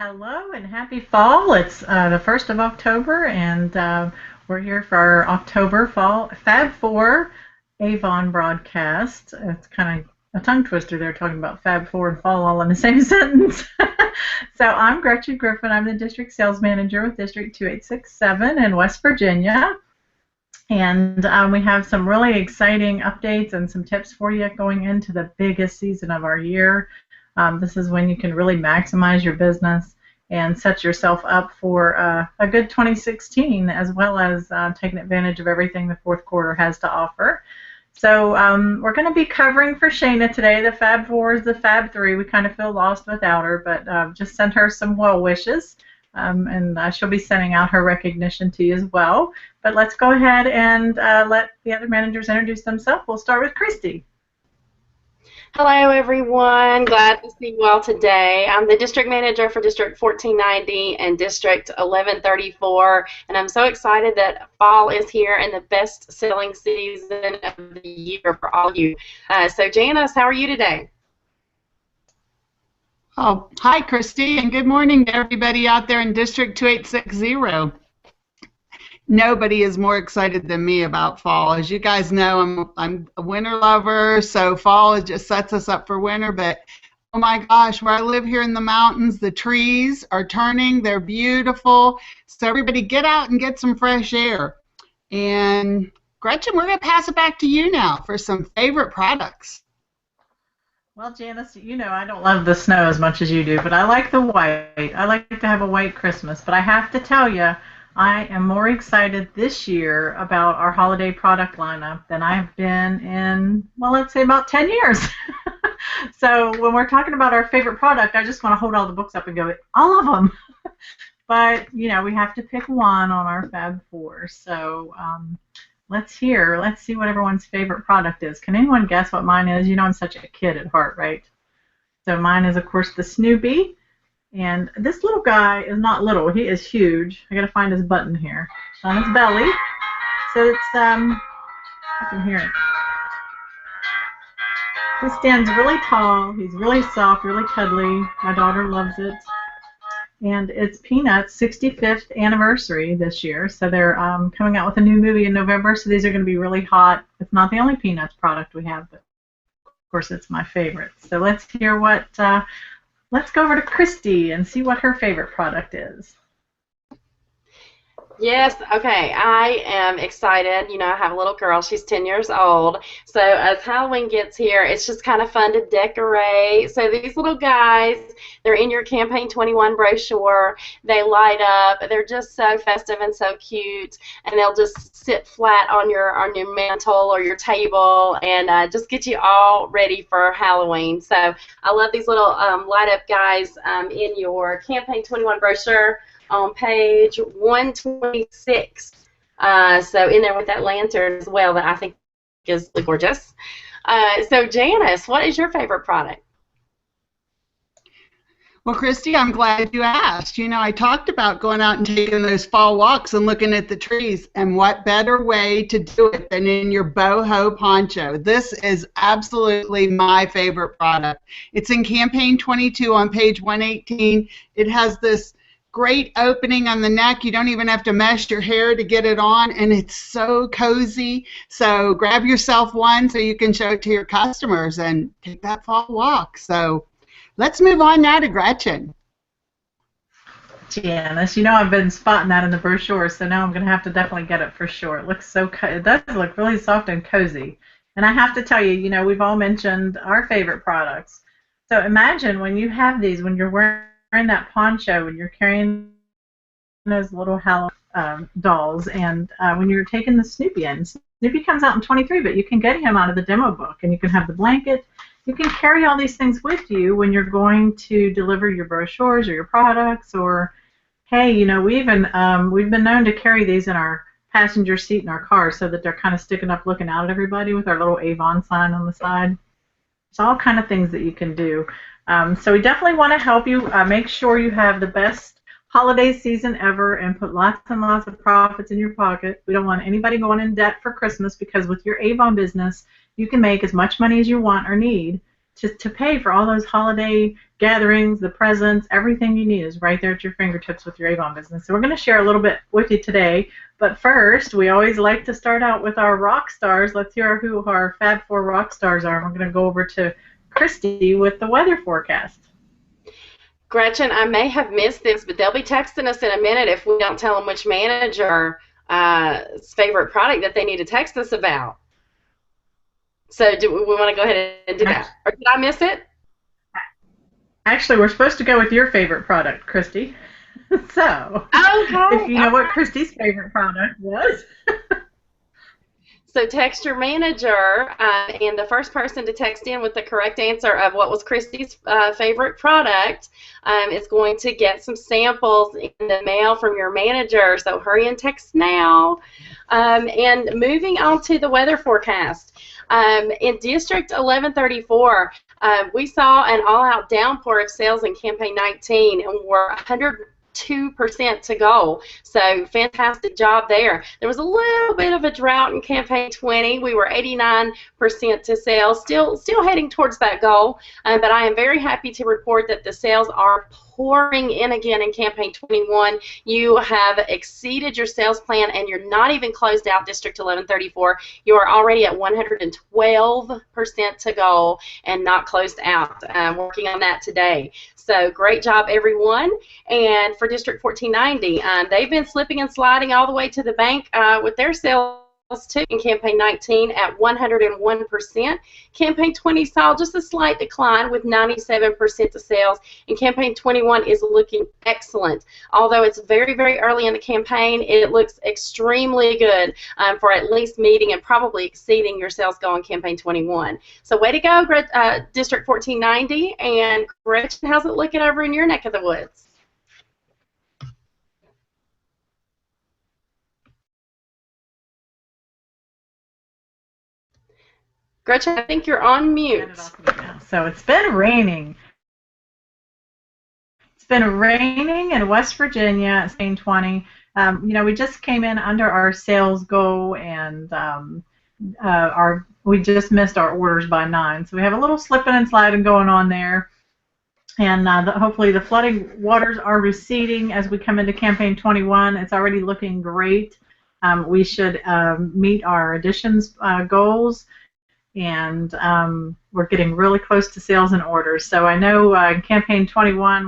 Hello and happy fall. It's the 1st of October, and we're here for our October Fall Fab 4 Avon broadcast. It's kind of a tongue twister there talking about Fab 4 and fall all in the same sentence. So I'm Gretchen Griffin. I'm the District Sales Manager with District 2867 in West Virginia. And we have some really exciting updates and some tips for you going into the biggest season of our year. This is when you can really maximize your business and set yourself up for a good 2016, as well as taking advantage of everything the fourth quarter has to offer. So we're going to be covering for Shayna today. The Fab 4 is the Fab 3. We kind of feel lost without her, but just send her some well wishes. And she'll be sending out her recognition to you as well. But let's go ahead and let the other managers introduce themselves. We'll start with Christy. Hello, everyone. Glad to see you all today. I'm the district manager for District 1490 and District 1134, and I'm so excited that fall is here and the best selling season of the year for all of you. So, Janice, how are you today? Oh, hi, Christy, and good morning to everybody out there in District 2860. Nobody is more excited than me about fall. As you guys know, I'm a winter lover, so fall it just sets us up for winter. But oh my gosh, where I live here in the mountains, the trees are turning. They're beautiful. So everybody get out and get some fresh air. And Gretchen, we're going to pass it back to you now for some favorite products. Well, Janice, you know I don't love the snow as much as you do, but I like the white. I like to have a white Christmas. But I have to tell you, I am more excited this year about our holiday product lineup than I've been in, well, let's say about 10 years. So when we're talking about our favorite product, I just want to hold all the books up and go, all of them. But, you know, we have to pick one on our Fab 4. So let's see what everyone's favorite product is. Can anyone guess what mine is? You know I'm such a kid at heart, right? So mine is, of course, the Snoopy. And this little guy is not little. He is huge. I got to find his button here. It's on his belly. So it's, I can hear it. He stands really tall. He's really soft, really cuddly. My daughter loves it. And it's Peanuts' 65th anniversary this year. So they're coming out with a new movie in November. So these are going to be really hot. It's not the only Peanuts product we have, but of course it's my favorite. So let's hear what... Let's go over to Christy and see what her favorite product is. Yes, okay, I am excited. You know, I have a little girl. She's 10 years old. So as Halloween gets here, it's just kind of fun to decorate. So these little guys, they're in your Campaign 21 brochure. They light up. They're just so festive and so cute. And they'll just sit flat on your mantle or your table and just get you all ready for Halloween. So I love these little light up guys in your Campaign 21 brochure on page 126. So in there with that lantern as well that I think is gorgeous. So Janice, what is your favorite product? Well, Christy, I'm glad you asked. You know, I talked about going out and taking those fall walks and looking at the trees, and what better way to do it than in your boho poncho. This is absolutely my favorite product. It's in Campaign 22 on page 118. It has this great opening on the neck. You don't even have to mesh your hair to get it on, and it's so cozy. So grab yourself one so you can show it to your customers and take that fall walk. So let's move on now to Gretchen. Janice, you know I've been spotting that in the brochure, so now I'm going to have to definitely get it for sure. It looks so it does look really soft and cozy. And I have to tell you, you know, we've all mentioned our favorite products. So imagine when you have these, when you're wearing that poncho and you're carrying those little Halloween dolls, and when you're taking the Snoopy in. Snoopy comes out in 23, but you can get him out of the demo book, and you can have the blanket. You can carry all these things with you when you're going to deliver your brochures or your products, or hey, you know, we've been known to carry these in our passenger seat in our car so that they're kind of sticking up looking out at everybody with our little Avon sign on the side. It's all kind of things that you can do. So we definitely want to help you make sure you have the best holiday season ever and put lots and lots of profits in your pocket. We don't want anybody going in debt for Christmas, because with your Avon business, you can make as much money as you want or need to pay for all those holiday gatherings, the presents, everything you need is right there at your fingertips with your Avon business. So we're going to share a little bit with you today. But first, we always like to start out with our rock stars. Let's hear who our Fab 4 rock stars are. We're going to go over to Christy with the weather forecast. Gretchen, I may have missed this, but they'll be texting us in a minute if we don't tell them which manager's favorite product that they need to text us about. So do we want to go ahead and do that? Or did I miss it? Actually, we're supposed to go with your favorite product, Christy. So, if you know what Christy's favorite product was. So text your manager, and the first person to text in with the correct answer of what was Christy's favorite product is going to get some samples in the mail from your manager. So hurry and text now. And moving on to the weather forecast. In District 1134, we saw an all-out downpour of sales in Campaign 19, and we're 102% to go. So fantastic job there. There was a little bit of a drought in Campaign 20. We were 89% to sales, still heading towards that goal. But I am very happy to report that the sales are pouring in again in Campaign 21. You have exceeded your sales plan, and you're not even closed out District 1134. You are already at 112% to go and not closed out. Working on that today. So great job, everyone. And for District 1490, they've been slipping and sliding all the way to the bank with their sales too in Campaign 19 at 101%. Campaign 20 saw just a slight decline with 97% of sales, and Campaign 21 is looking excellent. Although it's very, very early in the campaign, it looks extremely good for at least meeting and probably exceeding your sales goal in Campaign 21. So way to go, District 1490. And Gretchen, how's it looking over in your neck of the woods? Gretchen, I think you're on mute. So it's been raining. It's been raining in West Virginia, Spain 20. We just came in under our sales goal, and we just missed our orders by 9. So we have a little slipping and sliding going on there. And hopefully the flooding waters are receding as we come into Campaign 21. It's already looking great. We should meet our additions goals. And we're getting really close to sales and orders. So I know in Campaign 21,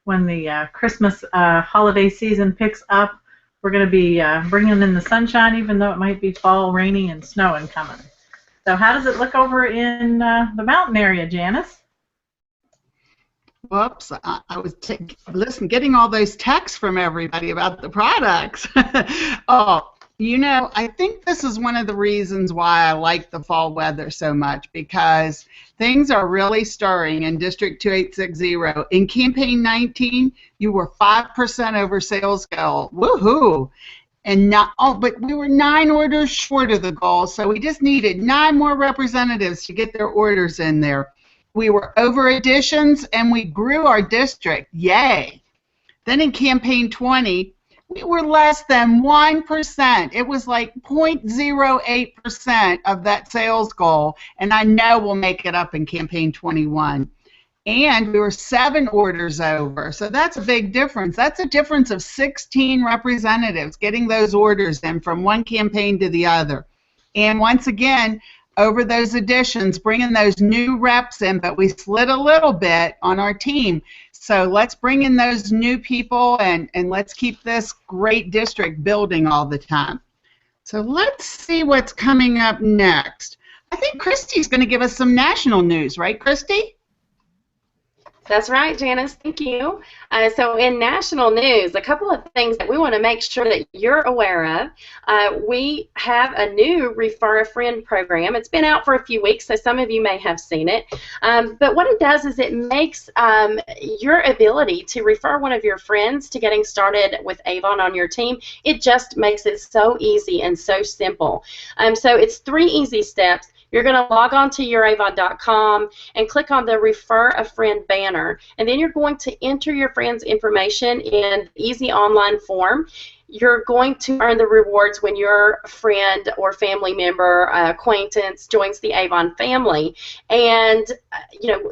when the Christmas holiday season picks up, we're going to be bringing in the sunshine, even though it might be fall, rainy, and snowing coming. So how does it look over in the mountain area, Janice? Whoops, I was getting all those texts from everybody about the products. Oh. I think this is one of the reasons why I like the fall weather so much, because things are really stirring in District 2860. In Campaign 19, you were 5% over sales goal. Woohoo! But we were 9 orders short of the goal, so we just needed 9 more representatives to get their orders in there. We were over additions, and we grew our district. Yay! Then in Campaign 20, we were less than 1%. It was like 0.08% of that sales goal, and I know we'll make it up in Campaign 21. And we were 7 orders over, so that's a big difference. That's a difference of 16 representatives getting those orders in from one campaign to the other. And once again, over those additions, bringing those new reps in, but we slid a little bit on our team. So let's bring in those new people, and let's keep this great district building all the time. So let's see what's coming up next. I think Christy's going to give us some national news, right, Christy? That's right, Janice. Thank you. So in national news, a couple of things that we want to make sure that you're aware of. We have a new Refer a Friend program. It's been out for a few weeks, so some of you may have seen it. But what it does is it makes your ability to refer one of your friends to getting started with Avon on your team, it just makes it so easy and so simple. So it's 3 easy steps. You're going to log on to youravon.com and click on the Refer a Friend banner, and then you're going to enter your friend's information in easy online form. You're going to earn the rewards when your friend or family member, acquaintance joins the Avon family. And,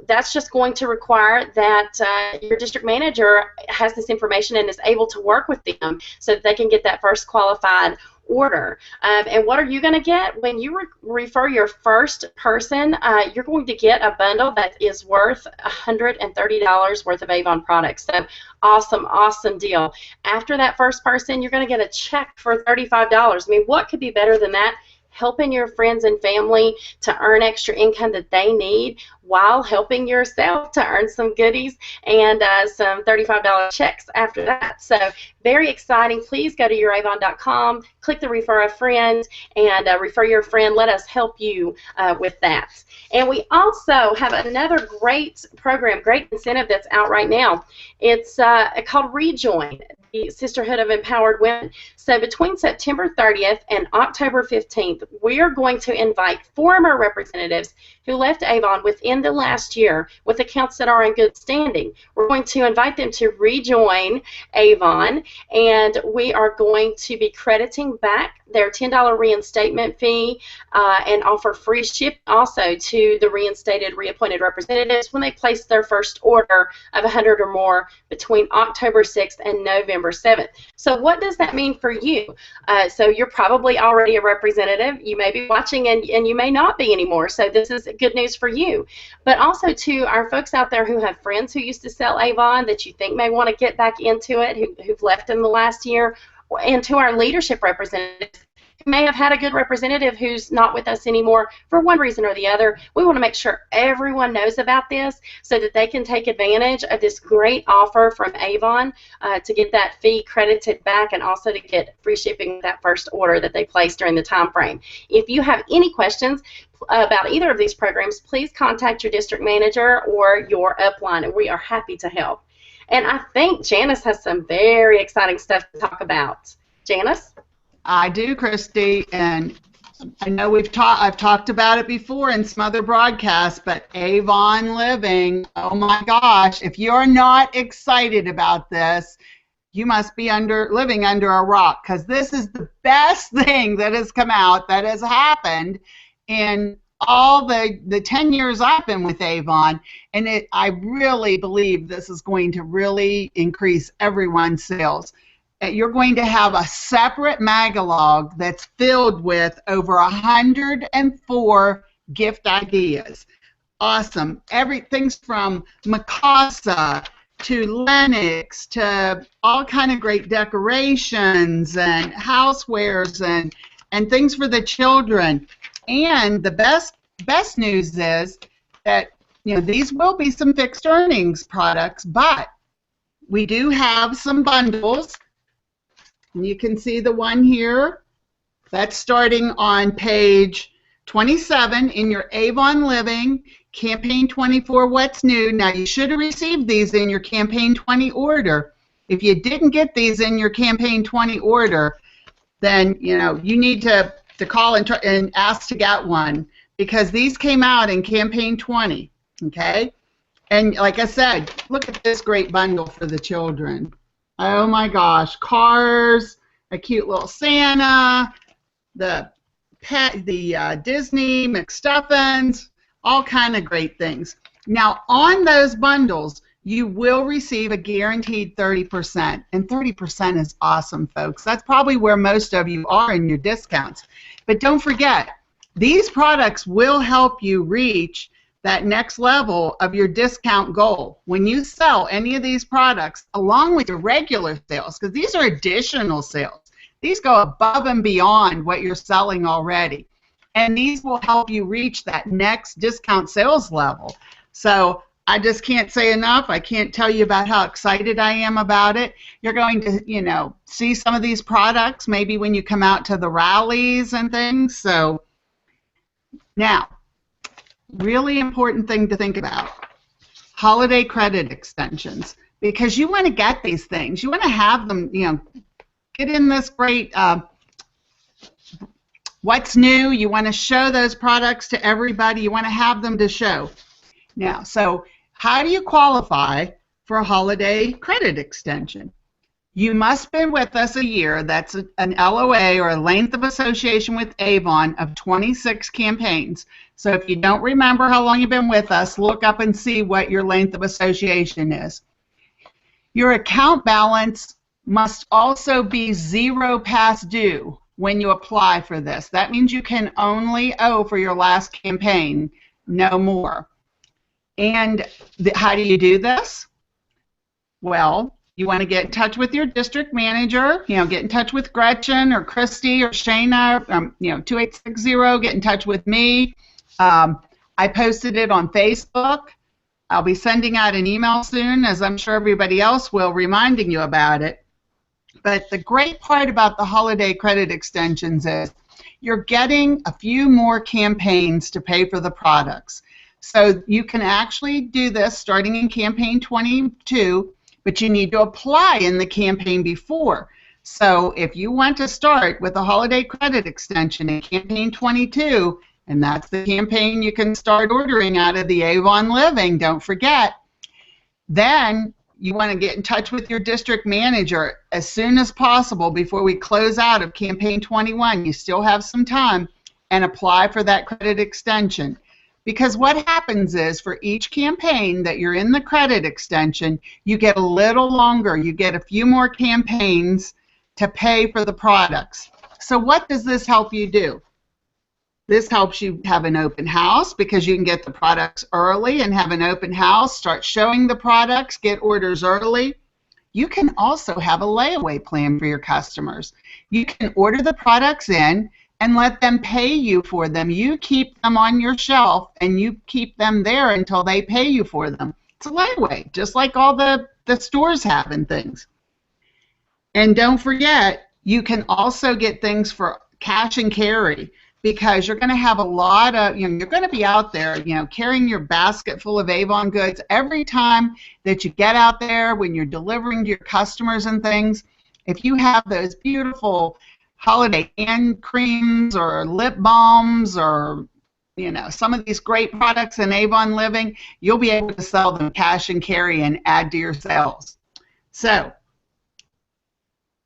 that's just going to require that your district manager has this information and is able to work with them so that they can get that first qualified order. And what are you going to get when you refer your first person? You're going to get a bundle that is worth $130 worth of Avon products. So awesome deal. After that first person, you're going to get a check for $35. I mean, what could be better than that? Helping your friends and family to earn extra income that they need while helping yourself to earn some goodies and some $35 checks after that. So very exciting. Please go to youravon.com, click the Refer a Friend, and refer your friend. Let us help you with that. And we also have another great program, great incentive that's out right now. It's called Rejoin, the Sisterhood of Empowered Women. So between September 30th and October 15th, we are going to invite former representatives who left Avon within the last year with accounts that are in good standing. We're going to invite them to rejoin Avon, and we are going to be crediting back their $10 reinstatement fee and offer free ship also to the reinstated, reappointed representatives when they place their first order of 100 or more between October 6th and November 7th. So what does that mean for you? So you're probably already a representative. You may be watching and you may not be anymore. So this is good news for you. But also to our folks out there who have friends who used to sell Avon that you think may want to get back into it, who've left in the last year, and to our leadership representatives who may have had a good representative who's not with us anymore for one reason or the other. We want to make sure everyone knows about this so that they can take advantage of this great offer from Avon to get that fee credited back and also to get free shipping with that first order that they placed during the time frame. If you have any questions about either of these programs, please contact your district manager or your upline, and we are happy to help. And I think Janice has some very exciting stuff to talk about. Janice? I do, Christy, and I know I've talked about it before in some other broadcasts, but Avon Living, oh my gosh, if you're not excited about this, you must be living under a rock, because this is the best thing that has come out, that has happened in all the 10 years I've been with Avon, and I really believe this is going to really increase everyone's sales. You're going to have a separate magalog that's filled with over 104 gift ideas. Awesome. Everything's from Mikasa to Lennox to all kind of great decorations and housewares and things for the children. And the best news is that these will be some fixed earnings products, but we do have some bundles. And you can see the one here. That's starting on page 27 in your Avon Living Campaign 24 What's New. Now, you should have received these in your Campaign 20 order. If you didn't get these in your Campaign 20 order, then you need to call and ask to get one, because these came out in Campaign 20, okay? And like I said, look at this great bundle for the children. Oh my gosh, cars, a cute little Santa, the Disney McStuffins, all kind of great things. Now, on those bundles, you will receive a guaranteed 30%, and 30% is awesome, folks. That's probably where most of you are in your discounts. But don't forget, these products will help you reach that next level of your discount goal. When you sell any of these products along with your regular sales, because these are additional sales, these go above and beyond what you're selling already, and these will help you reach that next discount sales level. So I just can't say enough. I can't tell you about how excited I am about it. You're going to, see some of these products maybe when you come out to the rallies and things. So now, really important thing to think about, holiday credit extensions, because you want to get these things. You want to have them, get in this great what's new. You want to show those products to everybody. You want to have them to show. Now, so how do you qualify for a holiday credit extension? You must have been with us a year. That's an LOA, or a length of association with Avon, of 26 campaigns. So if you don't remember how long you've been with us, look up and see what your length of association is. Your account balance must also be 0 past due when you apply for this. That means you can only owe for your last campaign, no more. And how do you do this? Well, you want to get in touch with your district manager, get in touch with Gretchen or Christy or Shayna, 2860, get in touch with me. I posted it on Facebook. I'll be sending out an email soon, as I'm sure everybody else will, reminding you about it. But the great part about the holiday credit extensions is you're getting a few more campaigns to pay for the products. So you can actually do this starting in campaign 22, but you need to apply in the campaign before. So if you want to start with a holiday credit extension in campaign 22, and that's the campaign you can start ordering out of the Avon Living, don't forget, then you want to get in touch with your district manager as soon as possible before we close out of campaign 21. You still have some time, and apply for that credit extension. Because what happens is, for each campaign that you're in the credit extension, you get a little longer. You get a few more campaigns to pay for the products. So what does this help you do? This helps you have an open house, because you can get the products early and have an open house, start showing the products, get orders early. You can also have a layaway plan for your customers. You can order the products in and let them pay you for them. You keep them on your shelf, and you keep them there until they pay you for them. It's a layaway, just like all the stores have and things. And don't forget, you can also get things for cash and carry, because you're going to have a lot of, you're going to be out there, carrying your basket full of Avon goods every time that you get out there when you're delivering to your customers and things. If you have those beautiful holiday hand creams or lip balms or some of these great products in Avon Living, you'll be able to sell them cash and carry and add to your sales. So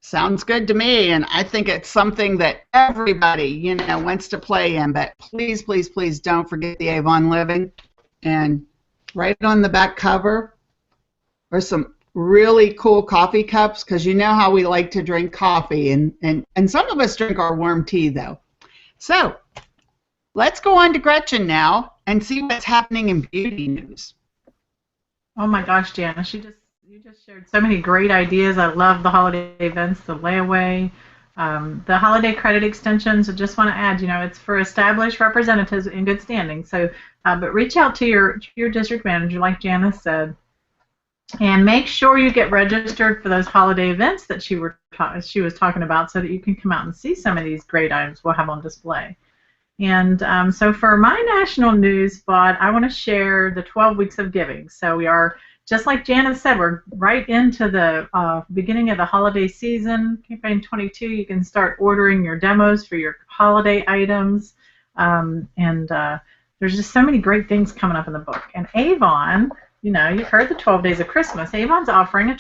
sounds good to me, and I think it's something that everybody wants to play in. But please, please, please don't forget the Avon Living. And right on the back cover are some really cool coffee cups, because you know how we like to drink coffee, and some of us drink our warm tea though. So let's go on to Gretchen now and see what's happening in beauty news. Oh my gosh, Janice, you just shared so many great ideas. I love the holiday events, the layaway, the holiday credit extensions. I just want to add, it's for established representatives in good standing. So, but reach out to your district manager, like Janice said, and make sure you get registered for those holiday events that she was talking about, so that you can come out and see some of these great items we'll have on display. And so for my national news spot, I want to share the 12 weeks of giving. So we are, just like Janice said, we're right into the beginning of the holiday season. Campaign 22, you can start ordering your demos for your holiday items. There's just so many great things coming up in the book. And Avon, you've heard the 12 days of Christmas. Avon's offering a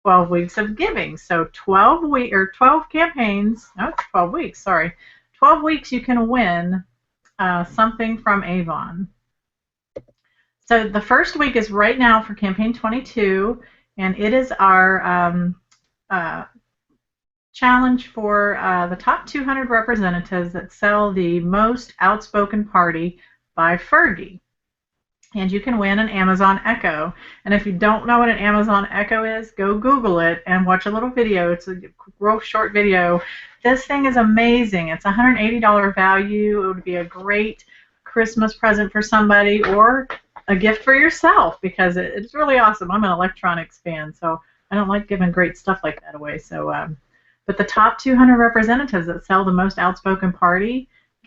12 weeks of giving. So 12 campaigns, no, it's 12 weeks, sorry. 12 weeks you can win something from Avon. So the first week is right now for campaign 22, and it is our challenge for the top 200 representatives that sell the most outspoken party by Fergie. And you can win an Amazon Echo. And if you don't know what an Amazon Echo is, go Google it and watch a little video. It's a real short video. This thing is amazing. It's a $180 value. It would be a great Christmas present for somebody, or a gift for yourself, because it's really awesome. I'm an electronics fan, so I don't like giving great stuff like that away. So, but the top 200 representatives that sell the most outspoken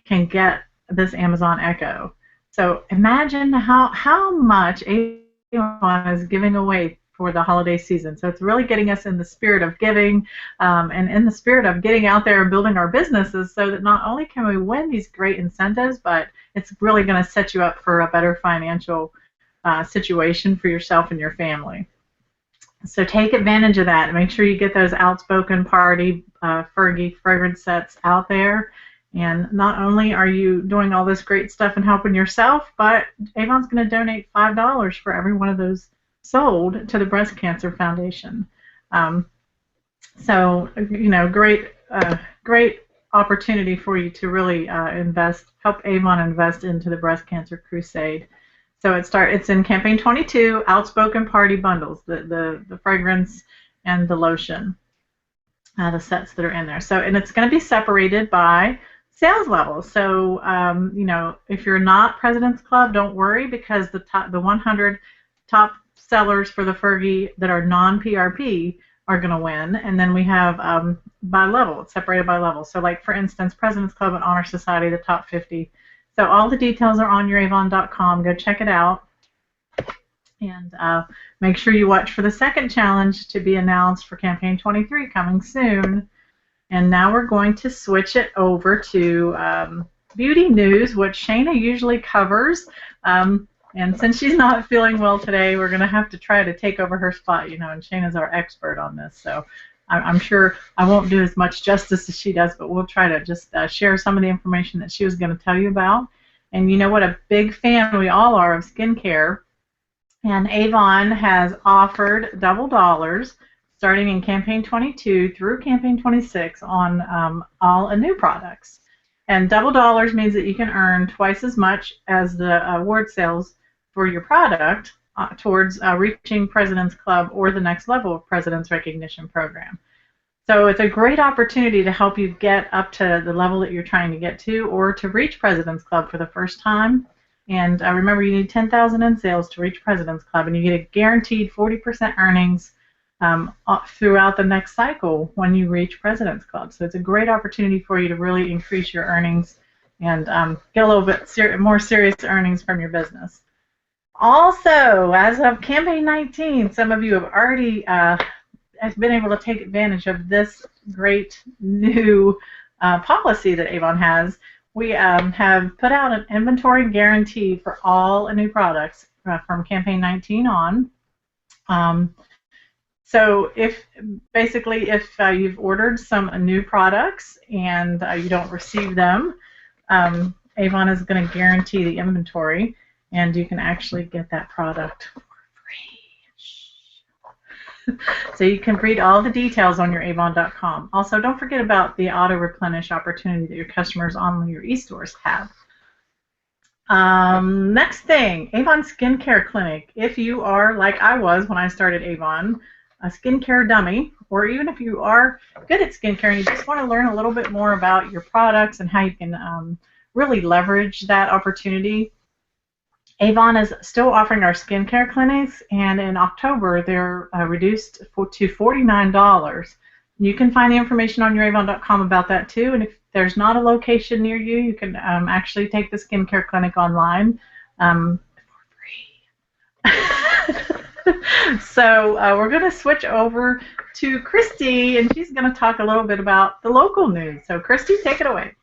can get this Amazon Echo. So imagine how much Avon is giving away for the holiday season. So it's really getting us in the spirit of giving, and in the spirit of getting out there and building our businesses, so that not only can we win these great incentives, but it's really going to set you up for a better financial situation for yourself and your family. So take advantage of that. Make sure you get those Outspoken Party Fergie fragrance sets out there. And not only are you doing all this great stuff and helping yourself, but Avon's going to donate $5 for every one of those sold to the Breast Cancer Foundation. So, great opportunity for you to really help Avon invest into the Breast Cancer Crusade. So it's in campaign 22, Outspoken Party bundles, the fragrance and the lotion, the sets that are in there. So, and it's going to be separated by sales levels. So, if you're not President's Club, don't worry, because the 100 top sellers for the Fergie that are non-PRP are going to win. And then we have by level, it's separated by level. So, like for instance, President's Club and Honor Society, the top 50. So all the details are on youravon.com. Go check it out. And make sure you watch for the second challenge to be announced for campaign 23 coming soon. And now we're going to switch it over to beauty news, which Shayna usually covers. And since she's not feeling well today, we're going to have to try to take over her spot, and Shayna's our expert on this. So I'm sure I won't do as much justice as she does, but we'll try to just share some of the information that she was going to tell you about. And you know what a big fan we all are of skincare. And Avon has offered double dollars starting in campaign 22 through campaign 26 on all Anew products. And double dollars means that you can earn twice as much as the award sales for your product towards reaching President's Club or the next level of President's Recognition Program. So it's a great opportunity to help you get up to the level that you're trying to get to, or to reach President's Club for the first time. And remember, you need 10,000 in sales to reach President's Club, and you get a guaranteed 40% earnings throughout the next cycle when you reach President's Club. So it's a great opportunity for you to really increase your earnings and get a little bit more serious earnings from your business. Also, as of campaign 19, some of you have already been able to take advantage of this great new policy that Avon has. We have put out an inventory guarantee for all Anew products from campaign 19 on. So if you've ordered some Anew products and you don't receive them, Avon is going to guarantee the inventory, and you can actually get that product for free. So you can read all the details on your Avon.com. Also, don't forget about the auto-replenish opportunity that your customers on your e-stores have. Next thing, Avon Skincare Clinic. If you are, like I was when I started Avon, a skincare dummy, or even if you are good at skincare and you just want to learn a little bit more about your products and how you can really leverage that opportunity, Avon is still offering our skincare clinics, and in October they're reduced to $49. You can find the information on youravon.com about that too, and if there's not a location near you, you can actually take the skincare clinic online for free. So we're going to switch over to Christy, and she's going to talk a little bit about the local news. So Christy, take it away.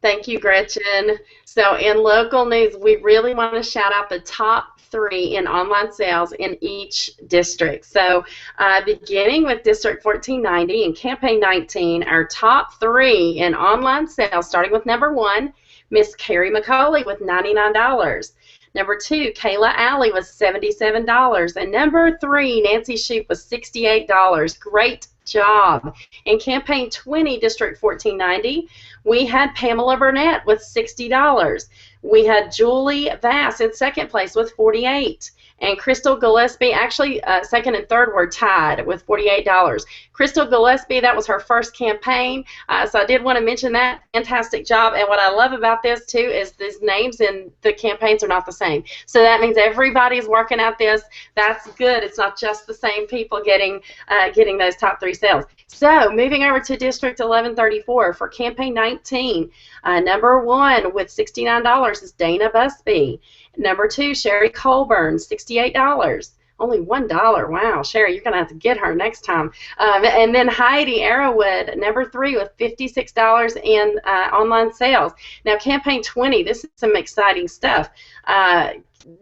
Thank you, Gretchen. So in local news, we really want to shout out the top 3 in online sales in each district. So beginning with District 1490 and Campaign 19, our top 3 in online sales, starting with number 1, Miss Carrie McCauley with $99. Number 2, Kayla Alley was $77. And number 3, Nancy Shoup was $68. Great job. In Campaign 20, District 1490, we had Pamela Burnett with $60. We had Julie Vass in second place with $48. And Crystal Gillespie, actually second and third were tied with $48. Crystal Gillespie, that was her first campaign, so I did want to mention that. Fantastic job. And what I love about this too is these names in the campaigns are not the same. So that means everybody's working at this. That's good. It's not just the same people getting those top 3 sales. So moving over to District 1134 for Campaign 19, number 1 with $69 is Dana Busby. Number 2, Sherry Colburn, $68. Only $1. Wow, Sherry, you're going to have to get her next time. And then Heidi Arrowwood, number 3, with $56 in online sales. Now, campaign 20, this is some exciting stuff.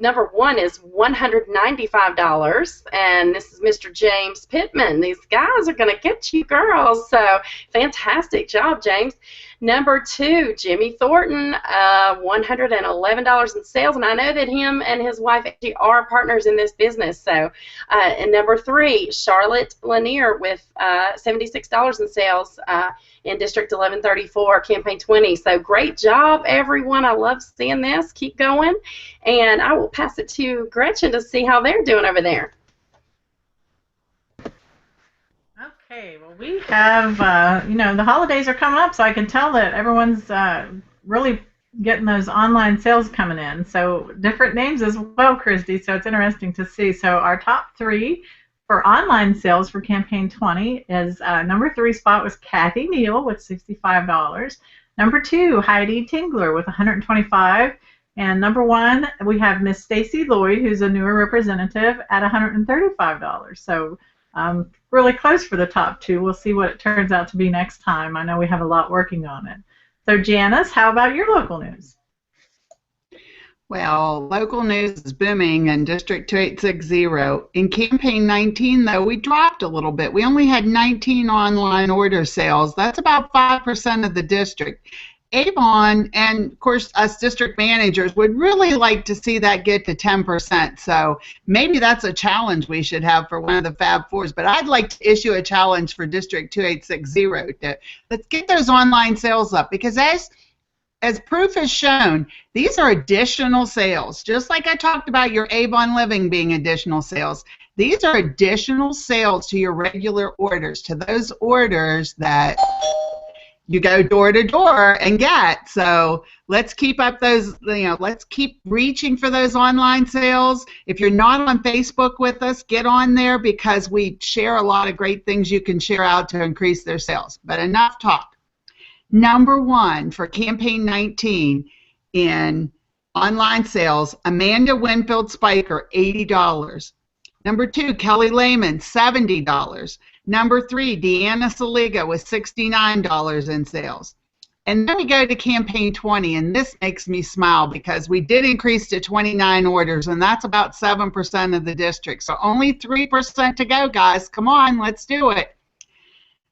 Number 1 is $195, and this is Mr. James Pittman. These guys are going to get you, girls. So fantastic job, James. Number 2, Jimmy Thornton, $111 in sales, and I know that him and his wife actually are partners in this business. So, and number 3, Charlotte Lanier with $76 in sales in District 1134, Campaign 20. So great job, everyone. I love seeing this. Keep going, and I will pass it to Gretchen to see how they're doing over there. Okay, well, we have, the holidays are coming up, so I can tell that everyone's really getting those online sales coming in. So different names as well, Christy, so it's interesting to see. So our top 3 for online sales for Campaign 20 is number 3 spot was Kathy Neal with $65. Number 2, Heidi Tingler with $125. And number 1, we have Miss Stacy Lloyd, who's a newer representative, at $135. So really close for the top 2. We'll see what it turns out to be next time. I know we have a lot working on it. So Janice, how about your local news? Well, local news is booming in District 2860. In Campaign 19, though, we dropped a little bit. We only had 19 online order sales. That's about 5% of the district. Avon and, of course, us district managers would really like to see that get to 10%. So maybe that's a challenge we should have for one of the Fab Fours. But I'd like to issue a challenge for District 2860 to let's get those online sales up, because as proof has shown, these are additional sales. Just like I talked about your Avon Living being additional sales, these are additional sales to your regular orders, to those orders that you go door to door and get. So let's keep up those, let's keep reaching for those online sales. If you're not on Facebook with us, get on there, because we share a lot of great things you can share out to increase their sales. But enough talk. Number 1 for Campaign 19 in online sales, Amanda Winfield Spiker, $80. Number 2, Kelly Lehman, $70. Number 3, Deanna Saliga with $69 in sales. And then we go to Campaign 20, and this makes me smile because we did increase to 29 orders, and that's about 7% of the district. So only 3% to go, guys. Come on, let's do it.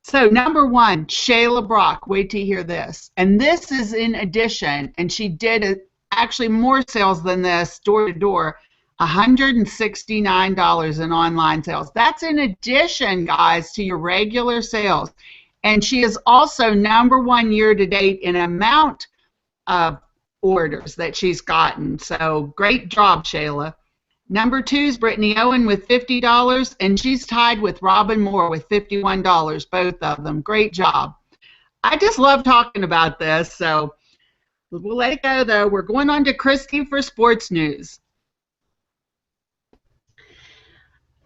So number 1, Shayla Brock. Wait till you hear this. And this is in addition, and she did actually more sales than this door to door. $169 in online sales. That's in addition, guys, to your regular sales. And she is also number 1 year to date in amount of orders that she's gotten. So great job, Shayla. Number 2 is Brittany Owen with $50, and she's tied with Robin Moore with $51, both of them. Great job. I just love talking about this, so we'll let it go, though. We're going on to Christy for sports news.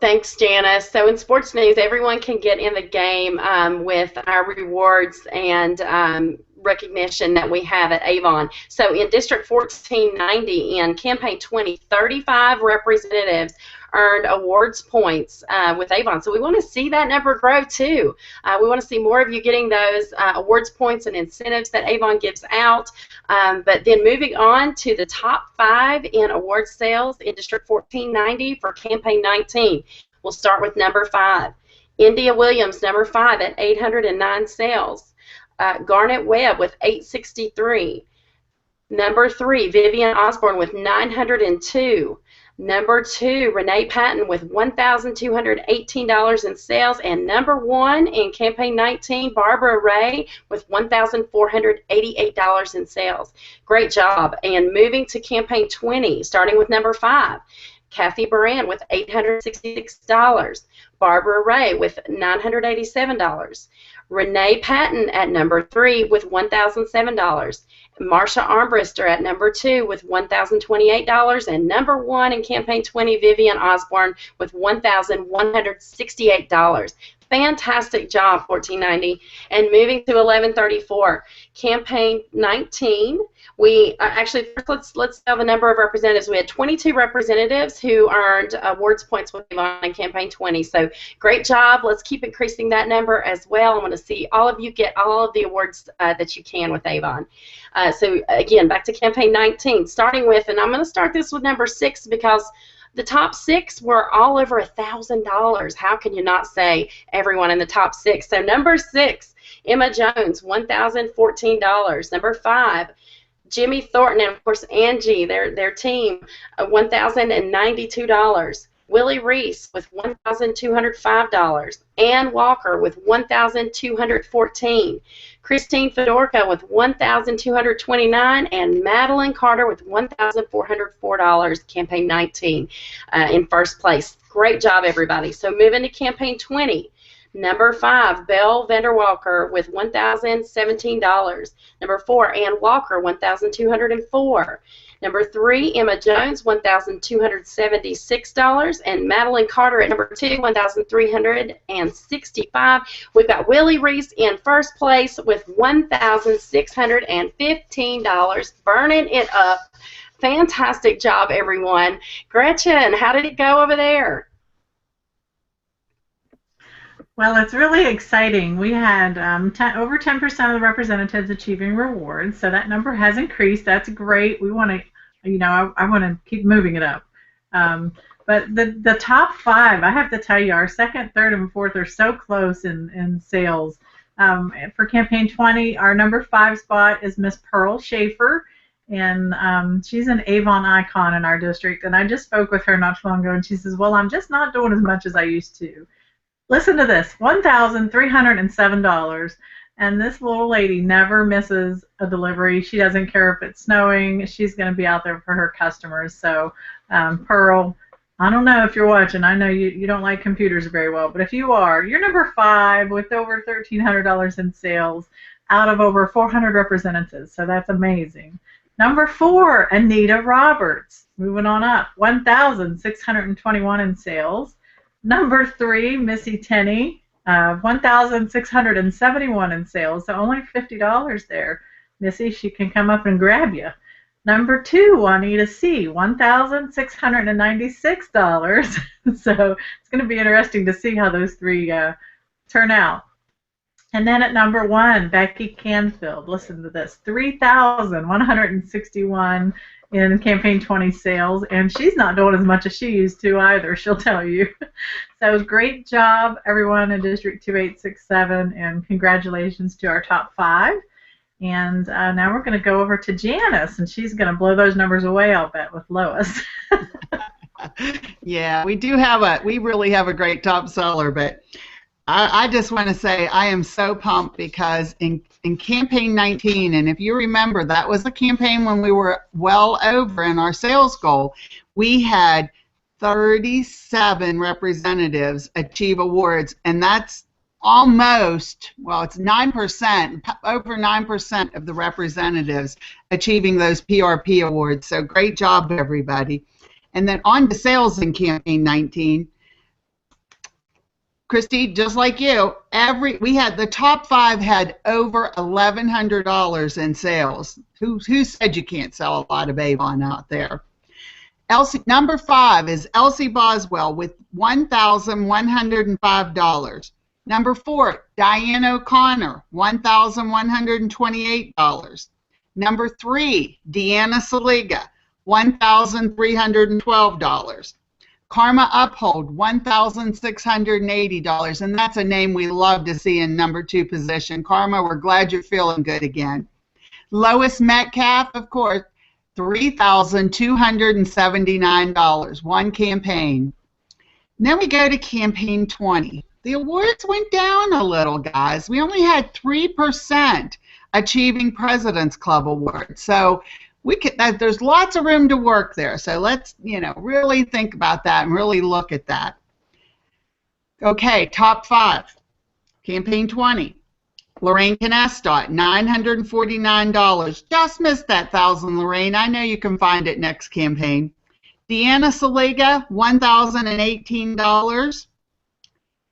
Thanks, Janice. So in sports news, everyone can get in the game with our rewards and recognition that we have at Avon. So in District 1490, in Campaign 20, 35 representatives earned awards points with Avon. So we want to see that number grow too. We want to see more of you getting those awards points and incentives that Avon gives out. But then moving on to the top 5 in award sales in District 1490 for Campaign 19. We'll start with number 5. India Williams, number 5 at 809 sales. Garnet Webb with 863. Number 3, Vivian Osborne with 902. Number 2, Renee Patton with $1,218 in sales. And number 1 in Campaign 19, Barbara Ray with $1,488 in sales. Great job. And moving to Campaign 20, starting with number 5, Kathy Baran with $866. Barbara Ray with $987. Renee Patton at number 3 with $1,007. Marsha Armbruster at number 2 with $1,028. And number 1 in Campaign 20, Vivian Osborne with $1,168. Fantastic job, 1490. And moving to 1134, campaign 19. We actually first let's tell the number of representatives. We had 22 representatives who earned awards points with Avon in campaign 20. So great job. Let's keep increasing that number as well. I want to see all of you get all of the awards that you can with Avon. So again, back to campaign 19, starting with, and I'm going to start this with number 6 because the top 6 were all over $1,000. How can you not say everyone in the top 6? So number 6, Emma Jones, $1,014. Number 5, Jimmy Thornton, and of course Angie, their team, $1,092. Willie Reese with $1,205. Ann Walker with $1,214. Christine Fedorka with $1,229, and Madeline Carter with $1,404, campaign 19 in first place. Great job, everybody. So moving to campaign 20. Number 5, Belle Vanderwalker with $1,017. Number 4, Ann Walker, $1,204. Number 3, Emma Jones, $1,276. And Madeline Carter at number 2, $1,365. We've got Willie Reese in first place with $1,615. Burning it up. Fantastic job, everyone. Gretchen, how did it go over there? Well, it's really exciting. We had over 10% of the representatives achieving rewards, so that number has increased. That's great. We want to, I want to keep moving it up. But the top 5, I have to tell you, our second, third, and fourth are so close in sales. For campaign 20, our number 5 spot is Miss Pearl Schaefer, and she's an Avon icon in our district. And I just spoke with her not too long ago, and she says, "Well, I'm just not doing as much as I used to." Listen to this, $1,307, and this little lady never misses a delivery. She doesn't care if it's snowing. She's going to be out there for her customers. So, Pearl, I don't know if you're watching. I know you don't like computers very well, but if you are, you're number 5 with over $1,300 in sales out of over 400 representatives, so that's amazing. Number 4, Anita Roberts, moving on up, $1,621 in sales. Number 3, Missy Tenney, $1,671 in sales, so only $50 there. Missy, she can come up and grab you. Number 2, Juanita C., $1,696. So it's going to be interesting to see how those 3 turn out. And then at number 1, Becky Canfield. Listen to this, $3,161 in campaign 20 sales, and she's not doing as much as she used to either, she'll tell you. So great job, everyone in District 2867, and congratulations to our top 5. And now we're going to go over to Janice, and she's going to blow those numbers away, I'll bet, with Lois. Yeah, we really have a great top seller, but I just want to say I am so pumped because in campaign 19, and if you remember, that was the campaign when we were well over in our sales goal, we had 37 representatives achieve awards, and that's almost, well, it's 9%, over 9% of the representatives achieving those PRP awards. So great job, everybody. And then on to sales in campaign 19. Christy, just like you, we had the top 5 had over $1,100 in sales. Who said you can't sell a lot of Avon out there? Number 5 is Elsie Boswell with $1,105. Number 4, Diane O'Connor, $1,128. Number 3, Deanna Saliga, $1,312. Karma Uphold, $1,680, and that's a name we love to see in number 2 position. Karma, we're glad you're feeling good again. Lois Metcalf, of course, $3,279, one campaign. Then we go to campaign 20. The awards went down a little, guys. We only had 3% achieving President's Club awards. So there's lots of room to work there. So let's, really think about that and really look at that. Okay, top 5. Campaign 20. Lorraine Canestot, $949. Just missed that 1,000, Lorraine. I know you can find it next campaign. Deanna Saliga, $1,018.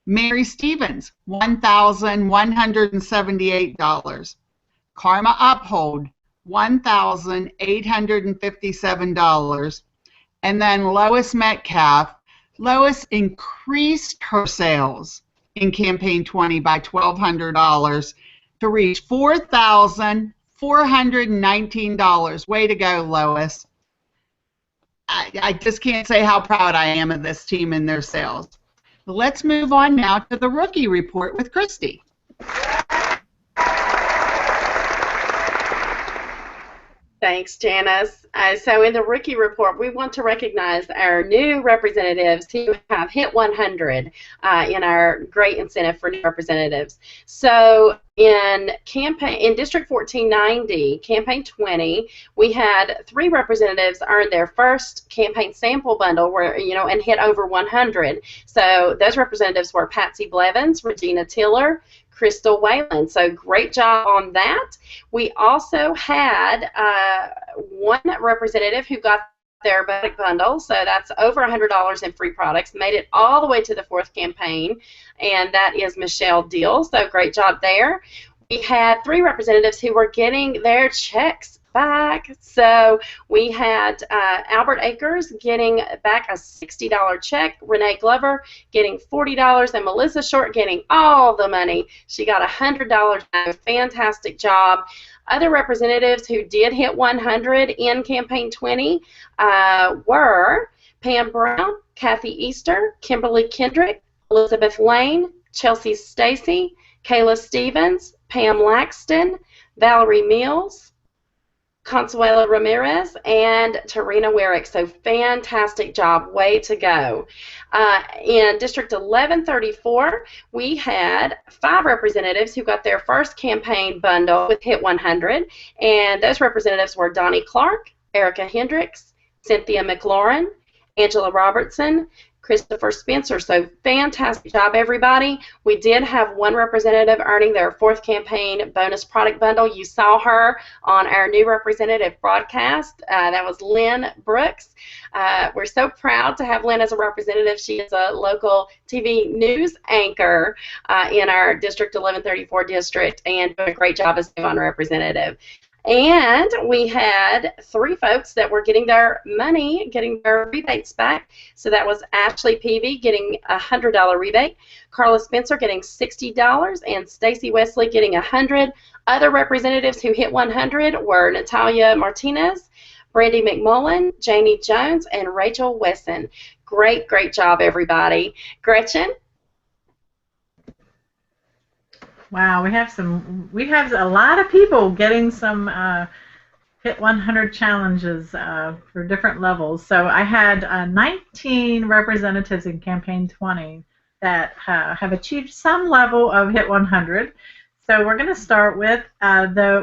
Mary Stevens, $1,178. Karma Uphold, $1,857. And then Lois Metcalf. Lois increased her sales in Campaign 20 by $1,200 to reach $4,419. Way to go, Lois. I just can't say how proud I am of this team and their sales. Let's move on now to the rookie report with Christy. Thanks, Janice. So in the rookie report, we want to recognize our new representatives who have hit 100 in our great incentive for new representatives. So in District 1490, Campaign 20, we had 3 representatives earn their first campaign sample bundle and hit over 100. So those representatives were Patsy Blevins, Regina Tiller, Crystal Whalen. So great job on that. We also had one representative who got their bundle, so that's over $100 in free products, made it all the way to the 4th campaign, and that is Michelle Deal. So great job there. We had 3 representatives who were getting their checks back. So we had Albert Akers getting back a $60 check, Renee Glover getting $40, and Melissa Short getting all the money. She got $100 back. Fantastic job. Other representatives who did hit 100 in Campaign 20 were Pam Brown, Kathy Easter, Kimberly Kendrick, Elizabeth Lane, Chelsea Stacy, Kayla Stevens, Pam Laxton, Valerie Mills, Consuelo Ramirez, and Tarina Werrick. So fantastic job. Way to go. In District 1134, we had 5 representatives who got their first campaign bundle with Hit 100, and those representatives were Donnie Clark, Erica Hendricks, Cynthia McLaurin, Angela Robertson, Christopher Spencer. So fantastic job, everybody. We did have one representative earning their 4th campaign bonus product bundle. You saw her on our new representative broadcast. That was Lynn Brooks. We're so proud to have Lynn as a representative. She is a local TV news anchor in our District 1134 district and doing a great job as Avon representative. And we had 3 folks that were getting their money, getting their rebates back. So that was Ashley Peavy getting a $100 rebate, Carla Spencer getting $60, and Stacy Wesley getting $100. Other representatives who hit 100 were Natalia Martinez, Brandy McMullen, Janie Jones, and Rachel Wesson. Great, great job, everybody. Gretchen? Wow, we have a lot of people getting some Hit 100 challenges for different levels. So I had 19 representatives in Campaign 20 that have achieved some level of Hit 100. So we're going to start with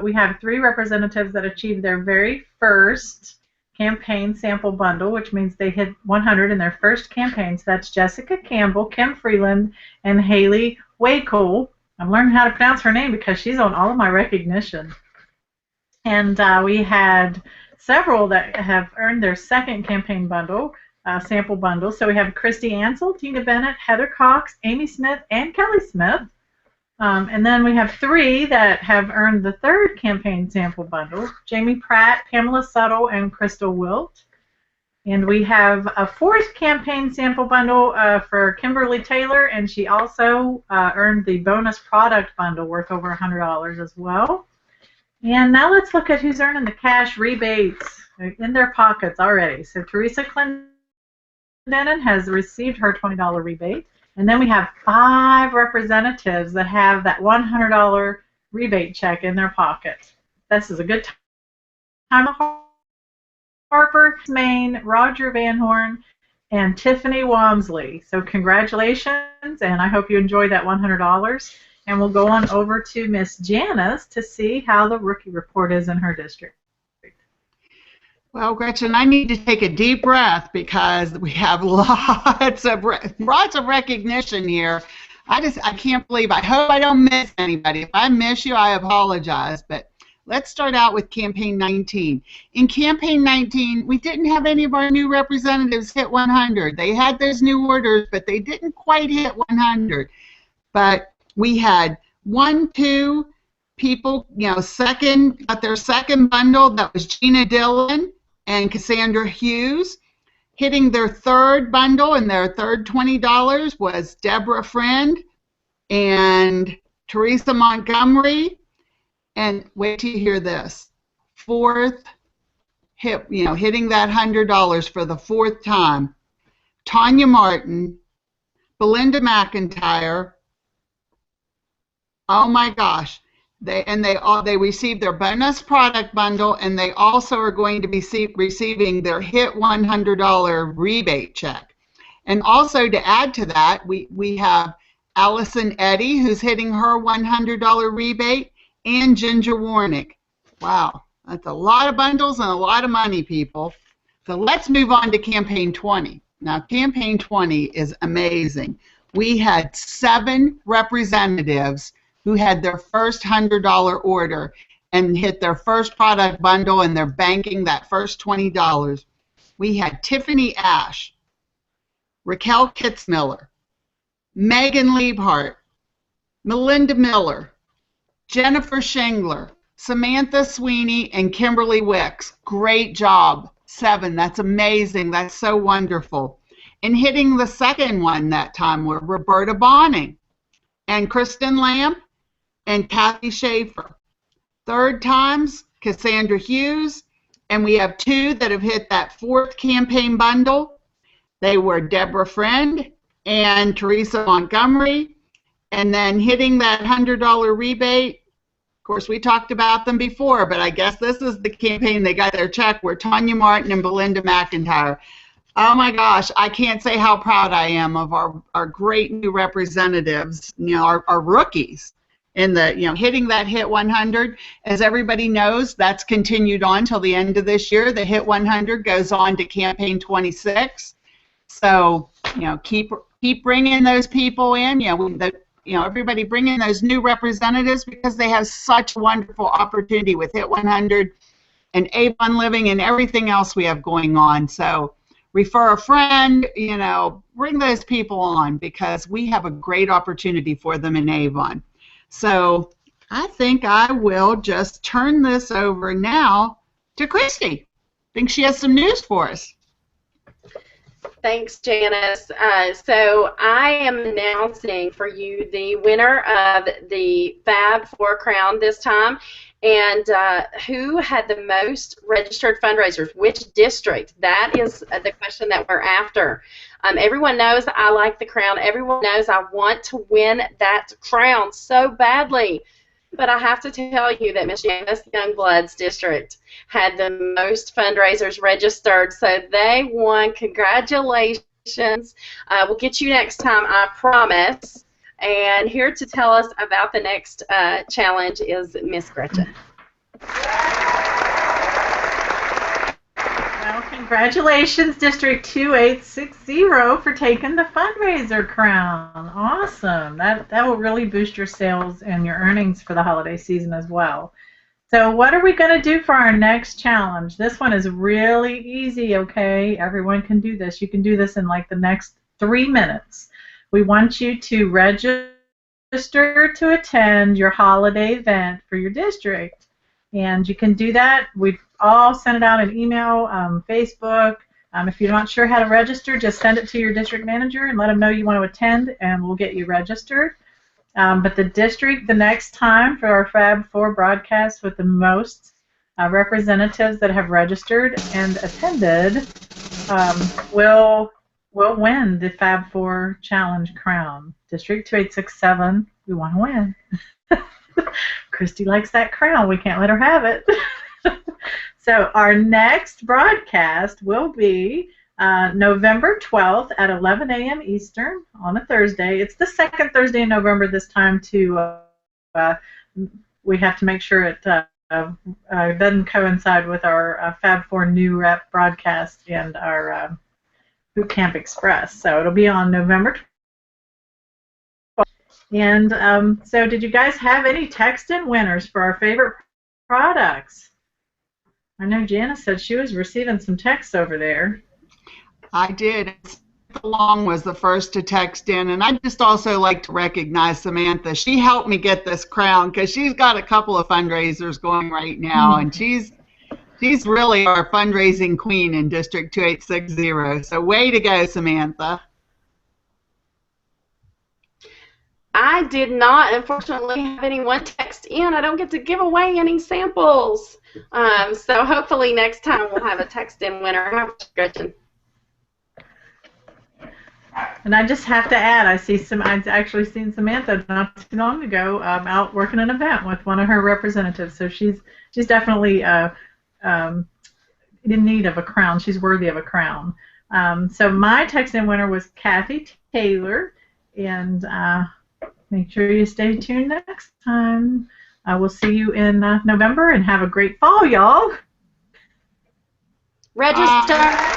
we have 3 representatives that achieved their very first campaign sample bundle, which means they hit 100 in their first campaign. So that's Jessica Campbell, Kim Freeland, and Haley Waycole. I'm learning how to pronounce her name because she's on all of my recognition. And we had several that have earned their second campaign bundle, sample bundle. So we have Christy Ansel, Tina Bennett, Heather Cox, Amy Smith, and Kelly Smith. And then we have 3 that have earned the third campaign sample bundle, Jamie Pratt, Pamela Suttle, and Crystal Wilt. And we have a 4th campaign sample bundle for Kimberly Taylor, and she also earned the bonus product bundle worth over $100 as well. And now let's look at who's earning the cash rebates in their pockets already. So Teresa Clendenin has received her $20 rebate. And then we have 5 representatives that have that $100 rebate check in their pocket. This is a good time. Harper Maine, Roger Van Horn, and Tiffany Walmsley. So congratulations, and I hope you enjoy that $100. And we'll go on over to Miss Janice to see how the rookie report is in her district. Well, Gretchen, I need to take a deep breath because we have lots of recognition here. I can't believe. I hope I don't miss anybody. If I miss you, I apologize. But Let's start out with Campaign 19. In Campaign 19, we didn't have any of our new representatives hit 100. They had those new orders, but they didn't quite hit 100. But we had 2 people, got their second bundle. That was Gina Dillon and Cassandra Hughes. Hitting their third bundle and their third $20 was Deborah Friend and Teresa Montgomery. And wait till you hear this. Fourth, hitting that $100 for the fourth time. Tanya Martin, Belinda McIntyre. Oh my gosh. They received their bonus product bundle, and they also are going to be receiving their HIT $100 rebate check. And also to add to that, we have Allison Eddy, who's hitting her $100 rebate, and Ginger Warnick. Wow, that's a lot of bundles and a lot of money, people. So let's move on to Campaign 20. Now, Campaign 20 is amazing. We had 7 representatives who had their first $100 order and hit their first product bundle, and they're banking that first $20. We had Tiffany Ash, Raquel Kitzmiller, Megan Liebhart, Melinda Miller, Jennifer Schingler, Samantha Sweeney, and Kimberly Wicks. Great job. 7. That's amazing. That's so wonderful. And hitting the second one that time were Roberta Bonning and Kristen Lamp and Kathy Schaefer. Third times, Cassandra Hughes, and we have 2 that have hit that fourth campaign bundle. They were Deborah Friend and Teresa Montgomery. And then hitting that $100 rebate, of course, we talked about them before, but I guess this is the campaign they got their check, were Tanya Martin and Belinda McIntyre. Oh my gosh, I can't say how proud I am of our great new representatives, our rookies. In the, hitting that HIT 100. As everybody knows, that's continued on till the end of this year. The HIT 100 goes on to Campaign 26. So, keep bringing those people in. Everybody bring in those new representatives, because they have such a wonderful opportunity with HIT 100 and Avon Living and everything else we have going on. So, refer a friend. Bring those people on, because we have a great opportunity for them in Avon. So I think I will just turn this over now to Christy. I think she has some news for us. Thanks, Janice. So I am announcing for you the winner of the Fab 4 crown this time, and who had the most registered fundraisers, which district. That is the question that we're after. Everyone knows I like the crown. Everyone knows I want to win that crown so badly. But I have to tell you that Miss Janice Youngblood's district had the most fundraisers registered, so they won. Congratulations. We'll get you next time, I promise. And here to tell us about the next challenge is Miss Gretchen. Well, congratulations, District 2860, for taking the fundraiser crown. Awesome. That will really boost your sales and your earnings for the holiday season as well. So what are we going to do for our next challenge? This one is really easy, okay? Everyone can do this. You can do this in like the next 3 minutes. We want you to register to attend your holiday event for your district. And you can do that. We've all sent it out an email, Facebook. If you're not sure how to register, just send it to your district manager and let them know you want to attend, and we'll get you registered. But the district, the next time for our Fab 4 broadcast with the most representatives that have registered and attended will win the Fab 4 Challenge crown. District 2867, we want to win. Christy likes that crown. We can't let her have it. So our next broadcast will be November 12th at 11 a.m. Eastern on a Thursday. It's the second Thursday in November this time, too. We have to make sure it doesn't coincide with our Fab 4 new rep broadcast and our Boot Camp Express. So it'll be on November 12th. And so did you guys have any text-in winners for our favorite products. I know Janice said she was receiving some texts over there. I did. Long was the first to text in, and I'd just also like to recognize Samantha. She helped me get this crown because she's got a couple of fundraisers going right now, and she's really our fundraising queen in District 2860. So way to go, Samantha. I did not, unfortunately, have anyone text in. I don't get to give away any samples. So hopefully next time we'll have a text in winner. How about you, Gretchen? And I just have to add, I've actually seen Samantha not too long ago out working an event with one of her representatives. So she's definitely in need of a crown. She's worthy of a crown. So my text-in winner was Kathy Taylor, and make sure you stay tuned next time. We'll see you in November, and have a great fall, y'all. Register.